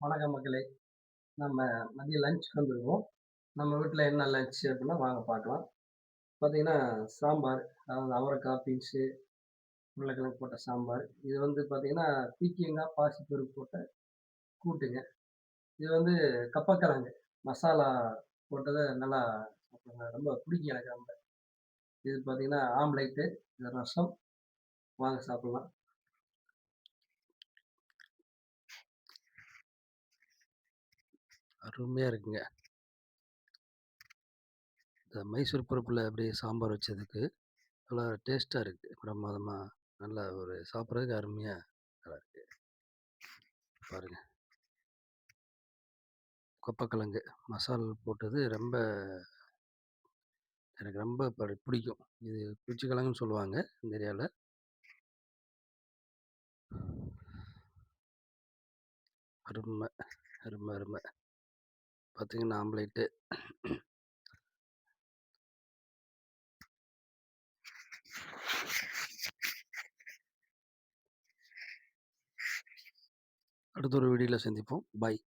வணக்கம் மக்களே! நம்ம மதியம் லஞ்சுக்கு வந்துருவோம். நம்ம வீட்ல என்ன லஞ்ச் அப்டின்னா வாங்க பார்க்கலாம். பார்த்தீங்கன்னா, சாம்பார், அதாவது அவரைக்காய், பீன்ஸு, உருளைக்கிழங்கு போட்ட சாம்பார். இது வந்து பார்த்தீங்கன்னா, பீர்க்கங்கா, பாசிப்பருப்பு போட்ட கூட்டுங்க. இது வந்து கப்பக்கிழங்கு மசாலா போட்டது நல்லா சாப்பிடுங்க. ரொம்ப பிடிக்கும் எனக்கு ரொம்ப. இது பார்த்தீங்கன்னா, ஆம்லேட்டு, இது ரசம். வாங்க சாப்பிடலாம். அருமையா இருக்குங்க. இந்த மைசூர் பருப்புல அப்படியே சாம்பார் வச்சதுக்கு, நல்லா டேஸ்ட்டா இருக்கு. பிரமாதமா நல்லா ஒரு சாப்பிடுறதுக்கு அருமையா நல்லா இருக்கு. பாருங்க. கொப்பக்கிழங்கு மசால் போட்டது ரொம்ப எனக்கு ரொம்ப பிடிக்கும். இது குச்சிக்கிழங்குன்னு சொல்லுவாங்க இந்த ஏரியால. அரும, அரும. பார்த்தீங்கன்னா ஆம்லேட்டு. அடுத்த ஒரு வீடியோல சந்திப்போம். பாய்.